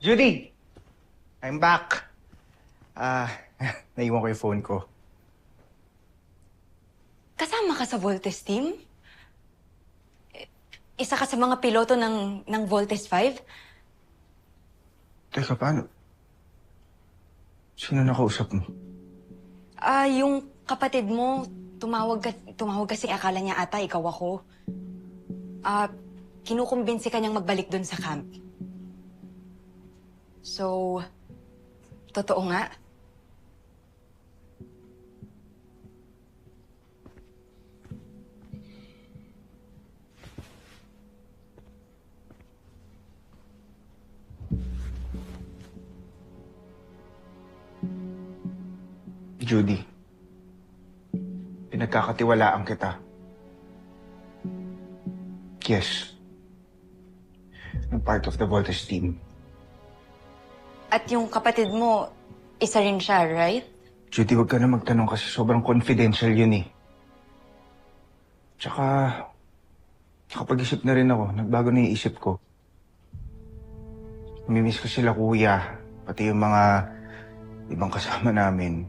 Judy! I'm back. Naiwan ko yung phone ko. Kasama ka sa Voltes team? Isa ka sa mga piloto ng Voltes 5? Teka, paano? Sino nakausap mo? Yung kapatid mo, tumawag kasi akala niya ata ikaw ako. Kinukumbinsi ka niyang magbalik dun sa camp. So, totoo nga. Judy, pinagkakatiwalaan kita. Yes. I'm part of the Voltes team. At yung kapatid mo, isa rin siya, right? Judy, huwag ka na magtanong kasi sobrang confidential yun eh. Tsaka, nakapag-isip na rin ako. Nagbago na yung isip ko. Namimiss ko sila kuya, pati yung mga ibang kasama namin.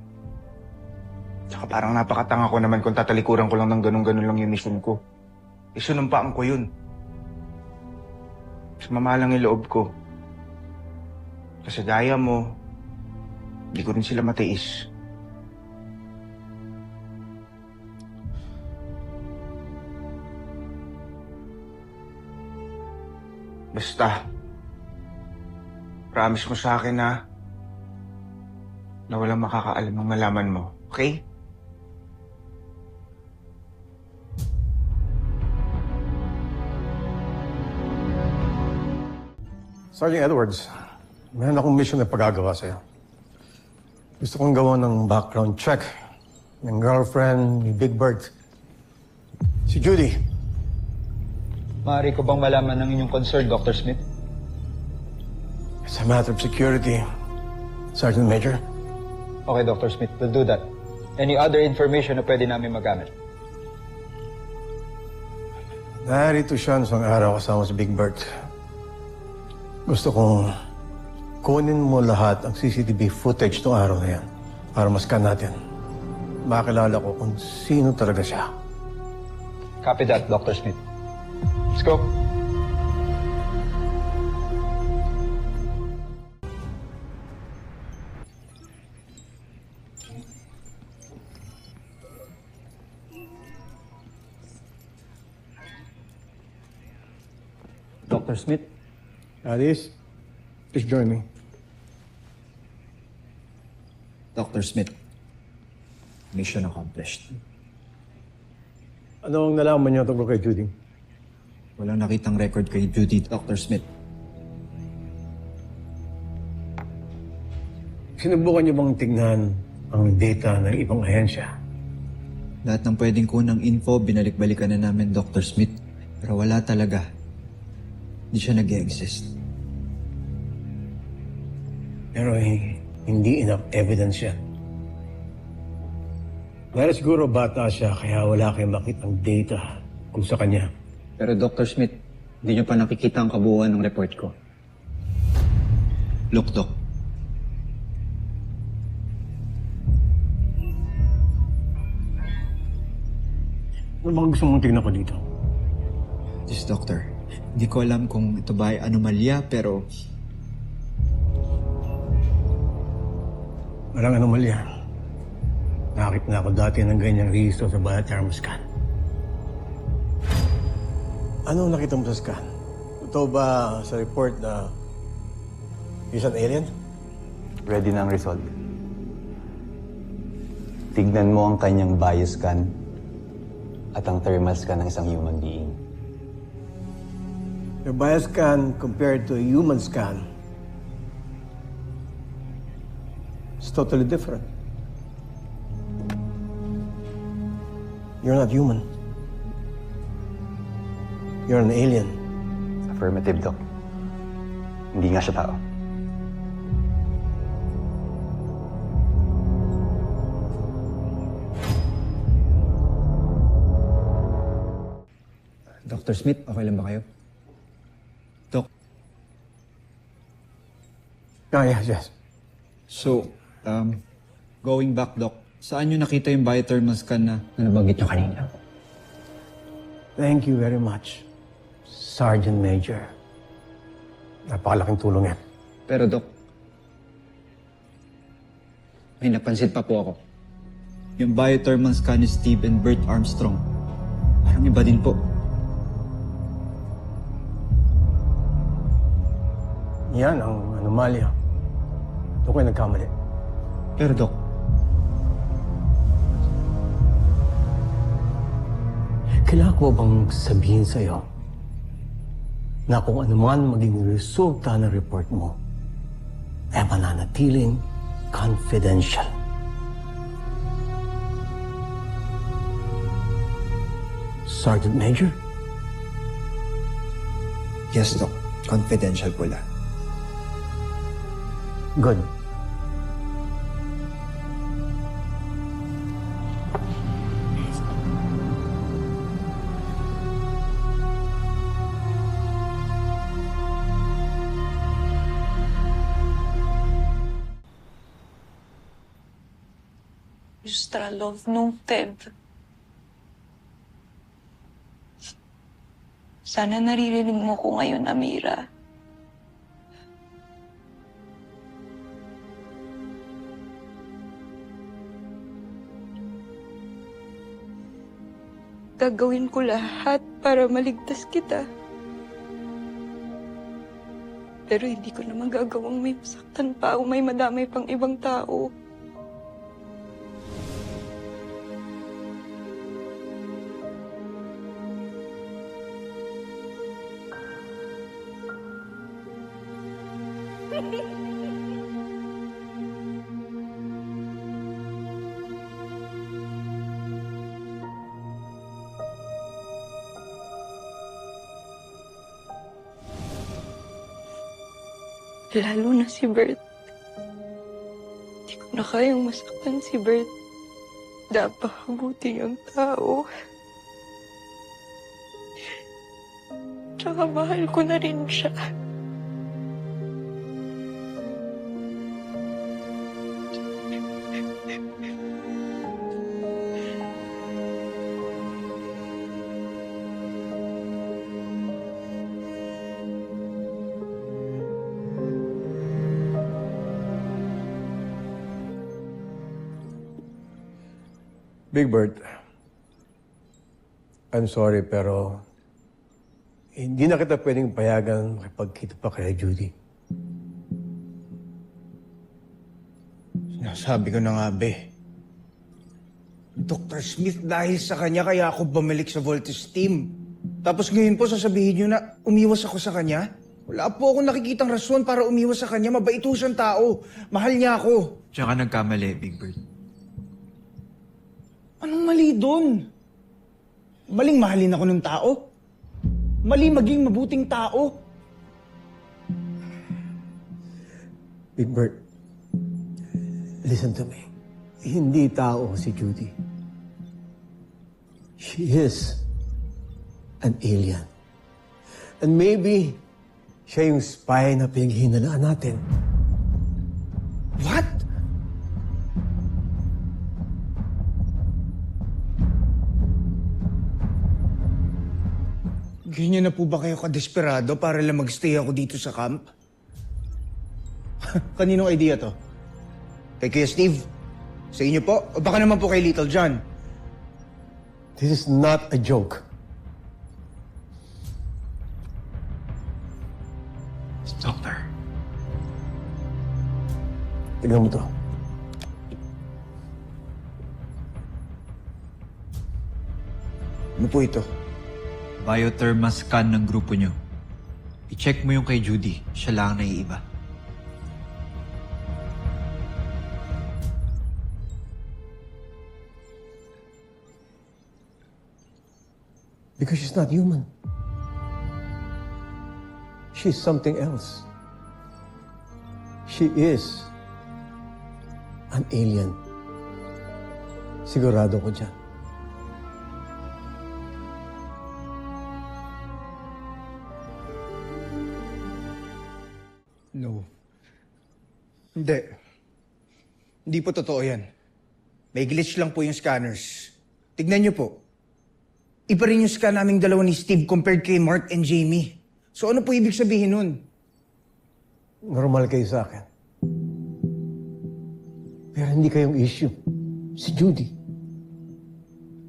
Tsaka parang napakatanga ko naman kung tatalikuran ko lang ng ganun-ganun lang yung mission ko. Isunumpaan ko yun. Mas mamalang yung loob ko. Kasi gaya mo, hindi ko rin sila matiis. Basta, promise mo sa akin na walang makakaalam ng nalaman mo, okay? Sergeant Edwards, meron akong mission na pagagawa sa'yo. Gusto kong gawa ng background check ng girlfriend ni Big Bird. Si Judy. Maaari ko bang malaman ng inyong concern, Dr. Smith? It's a matter of security, Sergeant Major. Okay, Dr. Smith, we'll do that. Any other information na pwede namin magamit? Narito siya isang araw kasama si Big Bird. Gusto kong kunin mo lahat ang CCTV footage ng araw na yan para maskan natin. Makilala ko kung sino talaga siya. Copy that, Dr. Smith. Let's go. Dr. Smith? Alice, please join me. Dr. Smith, mission accomplished. Ano ang nalaman niyo tungkol kay Judy? Walang nakitang record kay Judy, Dr. Smith. Sinubukan niyo bang tignan ang data ng ibang ahensya? Lahat ng pwedeng kunang info, binalik-balikan na namin, Dr. Smith. Pero wala talaga. Hindi siya nag-e-exist. Pero hindi enough evidence yan. Dahil siguro bata siya, kaya wala kayong makitang data kung sa kanya. Pero Dr. Smith, hindi niyo pa nakikita ang kabuuan ng report ko. Look, Doc. Ano bang gusto mong tignan ko dito? This doctor, hindi ko alam kung ito ba ay anomalya, pero Walang anomalya. Nakakita na ako dati ng ganyang rehistro sa bioterm scan. Ano nakita mo sa scan? Totoo ba sa report na he's an alien? Ready na ang result. Tignan mo ang kanyang bioscan at ang thermal scan ng isang human being. Your bioscan compared to a human scan is totally different. You're not human. You're an alien. Affirmative, Doc. Hindi nga siya tao. Dr. Smith, okay lang ba kayo? Doc, Yes, yes. So, going back, Doc, saan nyo nakita yung biothermal scan na nabanggit nyo kanina? Thank you very much, Sergeant Major. Napakalaking tulong yan. Pero, Doc, may napansin pa po ako. Yung biothermal scan ni Steve and Bert Armstrong, parang iba din po. Yan ang anomalya. Doon kayo nagkamali. Pero, Doc, Kailangan ko bang sabihin sa'yo na kung ano man maging resulta ng report mo, ay mananatiling confidential. Sergeant Major? yes, Doc. Confidential po lahat. Good. Justralov noted. Sana naririnig mo ko ngayon, Amira. Gagawin ko lahat para maligtas kita. Pero hindi ko naman gagawang may masaktan pa o may madamay pang ibang tao. Lalo na si Bert. Hindi ko na kayang masaktan si Bert. Napakabuti niyang tao. Tsaka mahal ko na rin siya. Big Bird, I'm sorry pero hindi na kita pwedeng payagan makipagkita pa kay Judy. Sinasabi ko na nga, be. Dr. Smith, dahil sa kanya kaya ako bumalik sa Voltes team. Tapos ngayon po sasabihin niyo na umiwas ako sa kanya? Wala po akong nakikitang rason para umiwas sa kanya. Mabait po siyang tao. Mahal niya ako. Tsaka nagkamali, Big Bird. Anong mali doon? Maling mahalin ako ng tao? Mali maging mabuting tao? Big Bird, listen to me. Hindi tao si Judy. She is an alien. And maybe siya yung spy na pinaghihinalaan natin. What? Ganyan na po ba kayo kadesperado para lang magstay ako dito sa camp? Kaninong idea to? Kay Kuya Steve? Sa inyo po? O baka naman po kay Little John? This is not a joke. Doctor. Tignan mo to. Ano po ito? Biothermal scan ng grupo nyo. I-check mo yung kay Judy. Siya lang ang naiiba. Because she's not human. She's something else. She is an alien. Sigurado ko dyan. No. Hindi. Hindi po totoo yan. May glitch lang po yung scanners. Tignan niyo po. Iba rin yung scan naming dalawa ni Steve compared kay Mark and Jamie. So ano po ibig sabihin nun? Normal kayo sa akin. Pero hindi kayong issue. Si Judy.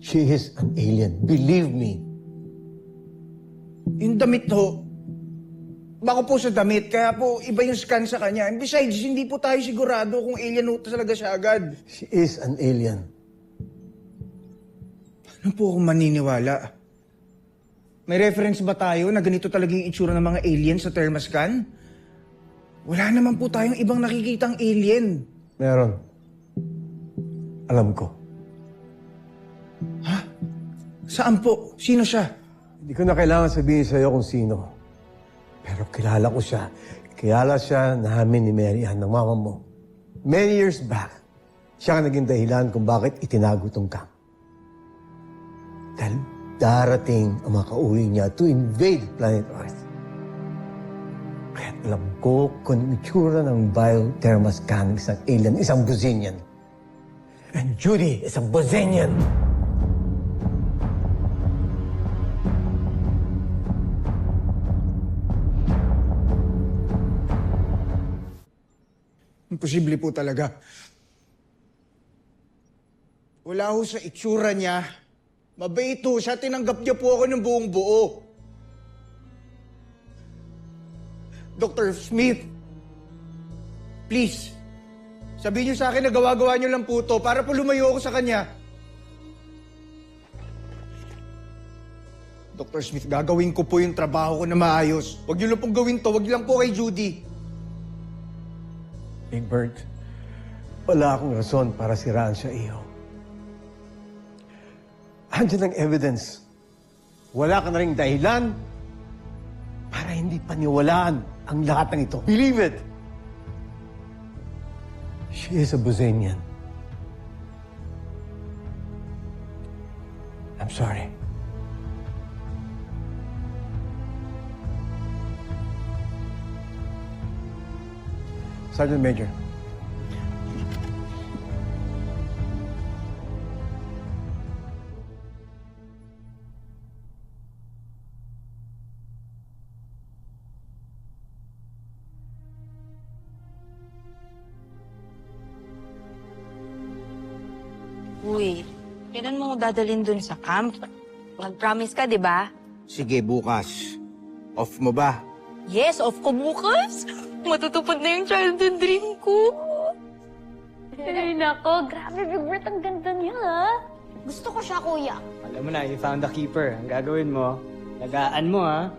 She is an alien. Believe me. Yung damit ho, bako po sa damit, kaya po iba yung scan sa kanya. And besides, hindi po tayo sigurado kung alien ho talaga siya agad. She is an alien. Ano po akong maniniwala? May reference ba tayo na ganito talaga yung itsura ng mga alien sa thermoscan? Wala naman po tayong ibang nakikitang alien. Meron. Alam ko. Saan po? Sino siya? Hindi ko na kailangan sabihin sa'yo kung sino. Pero kilala ko siya. Kilala siya namin ni Mary Ann ng mama mo. Many years back, siya ang naging dahilan kung bakit itinago tong camp. Dahil darating ang mga kauwi niya to invade planet Earth. Kaya alam ko kung itsura ng biothermoscan ng isang alien, isang Buzenian. And Judy is a Buzenian. Imposible po talaga. Wala ho sa itsura niya. Mabait ho siya. Tinanggap niya po ako ng buong buo. Dr. Smith, please, sabihin niyo sa akin na gawa-gawa niyo lang po to para po lumayo ako sa kanya. Dr. Smith, gagawin ko po yung trabaho ko na maayos. Huwag niyo lang pong gawin to. Huwag lang po kay Judy. Big Bird, wala akong rason para siraan siya iyo. Andiyan ang evidence. Wala ka na ring dahilan para hindi paniwalaan ang lahat ng ito. Believe it! She is a Buzenian. I'm sorry. Sergeant Major. Uy, kailan mo dadalhin dun sa camp? Nag-promise ka, di ba? Sige, bukas. Off mo ba? Yes, off ko bukas. Matutupad na yung childhood dream ko. Ay, nako. Grabe, Big Bird. Ang ganda niya, ha? Gusto ko siya, kuya. Alam mo na, you found the keeper. Ang gagawin mo, lagaan mo, ha?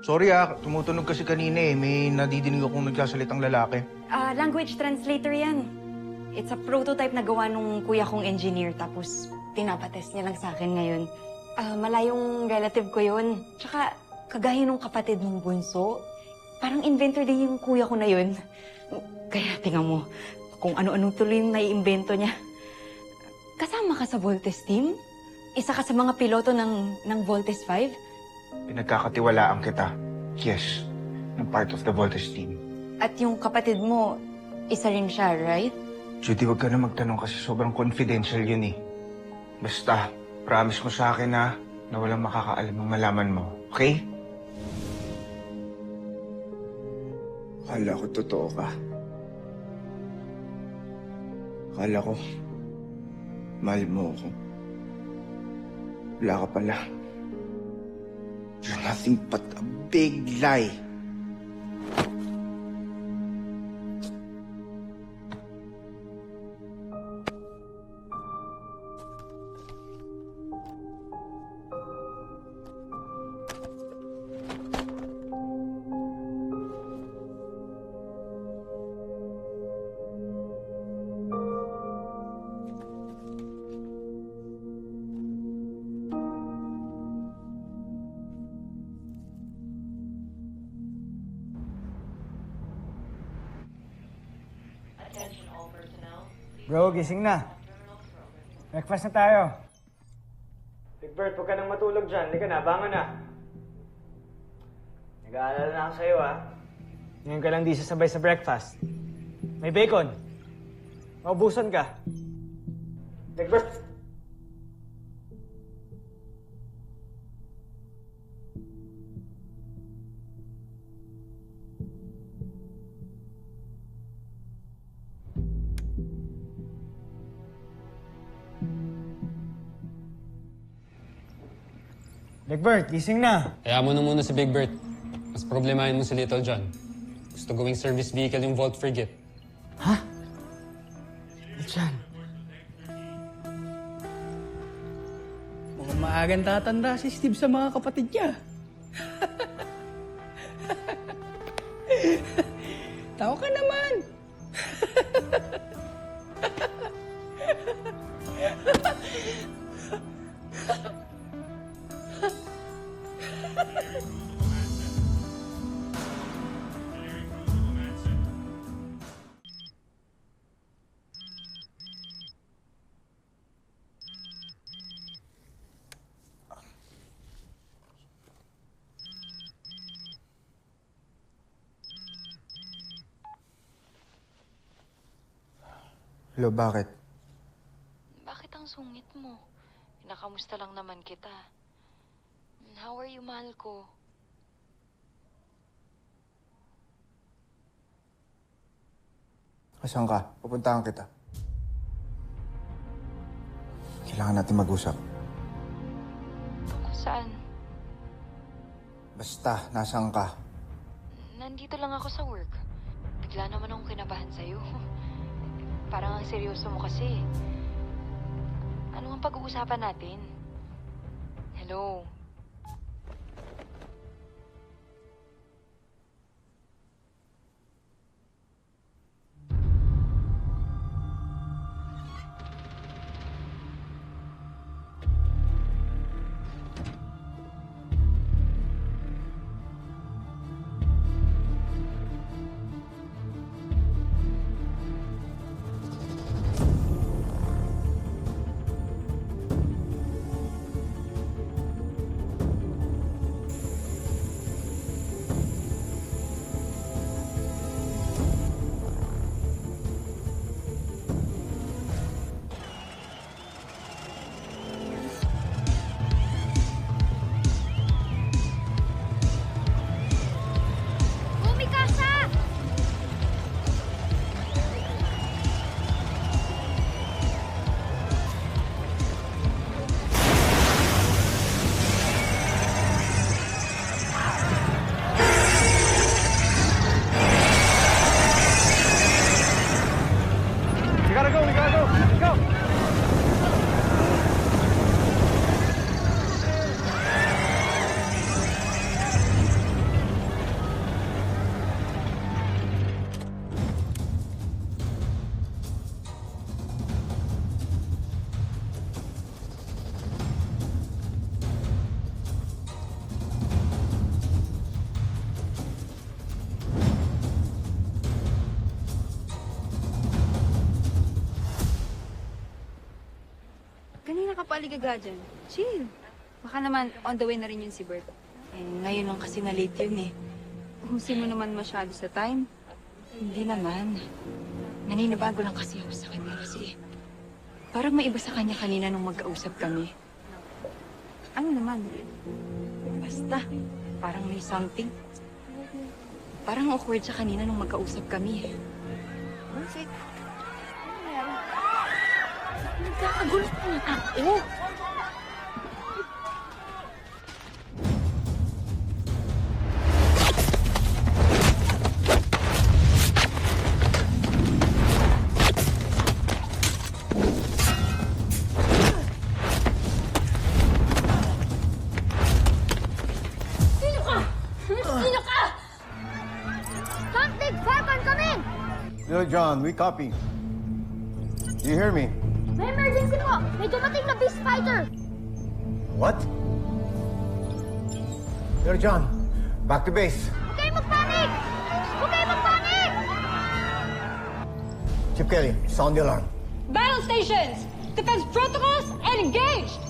Sorry tumutunog kasi kanina eh. May nadidinig akong nagsasalitang lalaki. Language translator yan. It's a prototype na gawa nung kuya kong engineer. Tapos, pinapatest niya lang sa akin ngayon. Malayong relative ko yun. Tsaka, kagaya nung kapatid mong bunso, parang inventor din yung kuya ko na yun. Kaya tingnan mo, kung ano-anong tuloy yung naiimbento niya. Kasama ka sa Voltes team? Isa ka sa mga piloto ng Voltes 5? Pinagkakatiwalaan kita. Yes, ng part of the Voltes team. At yung kapatid mo, isa rin siya, right? Judy, wag ka na magtanong kasi sobrang confidential yun eh. Basta, promise mo sa akin na walang makakaalam ang malaman mo. Okay? Akala ko totoo ka. Akala ko, mahal mo ako. Wala ka pala. You're nothing but a big lie. Bro, gising na. Breakfast na tayo. Big Bird, huwag ka nang matulog dyan. Halika na, bangon na. Nag-aalala na ako sa'yo, ha? Ngayon ka lang di sasabay sa breakfast. May bacon. Maubusan ka. Breakfast. Big Bert, gising na. Kaya mo na muna si Big Bert. Mas problemahin mo si Little John. Gusto gawing service vehicle yung Vault Frigate. Diyan. Mukhang maagang tatanda si Steve sa mga kapatid niya. Tawa ka naman. Hello, bakit? Bakit ang sungit mo? Pinakamusta lang naman kita. How are you, mahal ko? Asan ka? Pupuntahan kita. Kailangan natin mag-usap. Tungkol saan? Basta, nasaan ka? Nandito lang ako sa work. Bigla naman akong kinabahan sa'yo. Parang ang seryoso mo kasi. Ano ang pag-uusapan natin? Hello? Bumikasa! We gotta go, we gotta go. Let's go. Kanina ka pa aligaga dyan. Chill. Baka naman on the way na rin yun si Bert. Eh, ngayon lang kasi na-late yun eh. Puhusin mo naman masyado sa time. Hindi naman. Naninibago lang kasi ako sa kanya kasi parang may iba sa kanya kanina nung magkausap kami. Ano naman? Basta, parang may something. Parang awkward siya kanina nung magkausap kami. Perfect. Nagkakagulo pa na ako. Sino ka? Sino ka? Something! Falcon, come in! Little John, we copy. Do you hear me? May emergency po! May dumating na beast fighter! What? Little John, back to base. Huwag kayong magpanik! Huwag kayong magpanik! Chip Kelly, sound the alarm. Battle stations! Defense protocols and engaged!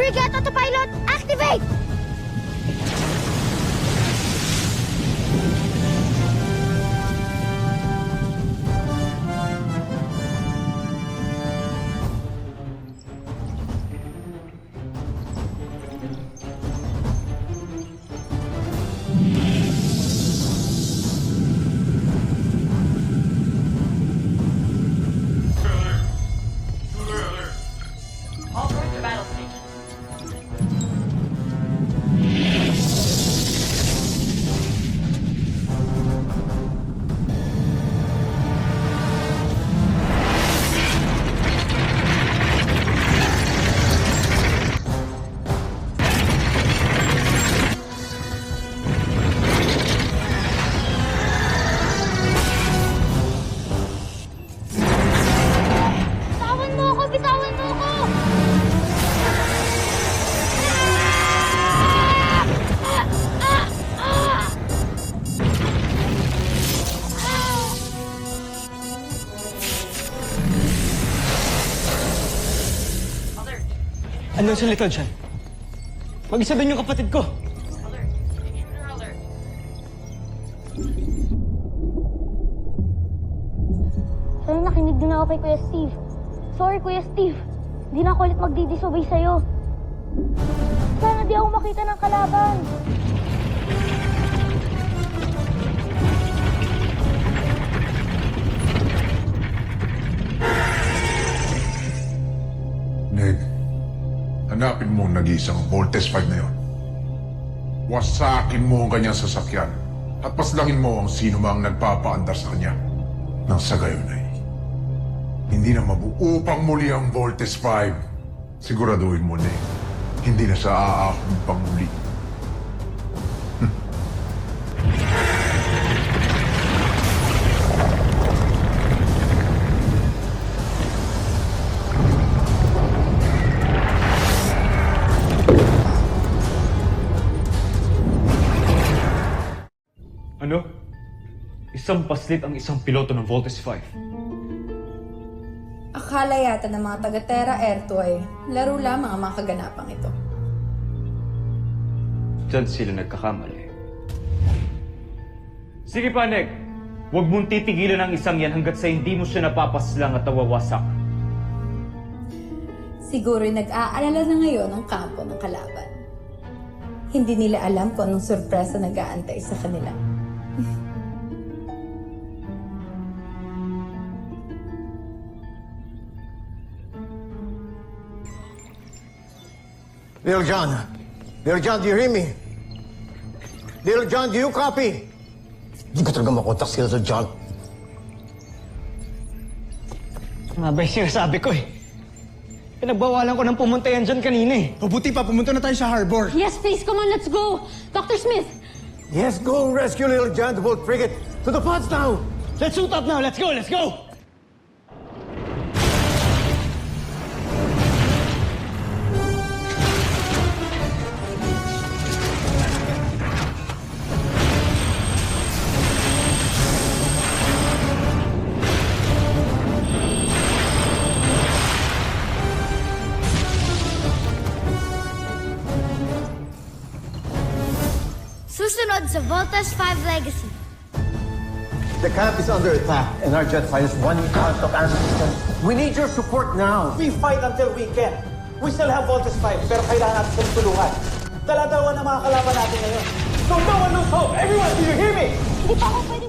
Brigade Autopilot, activate! Bitawan mo ako! Bitawan mo ako! Ano si Little John? Mag-isa doon yung kapatid ko. Pero nakinig din ako kay Kuya Steve. Sorry, Kuya Steve. Hindi na ako ulit magdidisobey sa'yo. Sana di ako makita ng kalaban. Ned, hanapin mo ang nag-iisang Voltes 5 na yon. Wasakin mo ang kanyang sasakyan at paslangin mo ang sino mang nagpapaandar sa kanya. Nang sa gayon ay hindi na mabuo pang muli ang Voltes 5. Siguraduhin mo, Ned, hindi na siya aahon pang muli. Ano? Isang paslit ang isang piloto ng Voltes 5. Akala yata ng mga taga-Terra Airto ay laro lamang ang mga kaganapang ito. Diyan sila nagkakamali. Sige pa, Neg. Huwag mong titigilan ang isang yan hanggat sa hindi mo siya napapaslang at nawawasak. Siguro'y nag-aalala na ngayon ang kampo ng kalaban. Hindi nila alam kung anong sorpresa nag-aantay sa kanila. Little John. Little John, do you hear me? Little John, do you copy? Hindi ko talaga makontak si Little John. Nga ba yung sinasabi ko eh? Pinagbawalan ko ng pumunta yan dyan kanina eh. Mabuti pa, pumunta na tayo sa harbor. Yes, please, come on, let's go! Dr. Smith! Yes, go rescue Little John, the boat frigate. To the pods now! Let's suit up now, let's go, let's go! Susunod sa Voltes 5 Legacy. The camp is under attack and our jet fighters running out of ammunition. We need your support now. We fight until we can. We still have Voltes 5, pero kailangan natin silang tulungan. Dala-dalawa ng mga kalaban natin ngayon. So no one lose hope! Everyone, do you hear me? Hindi pa ako pwede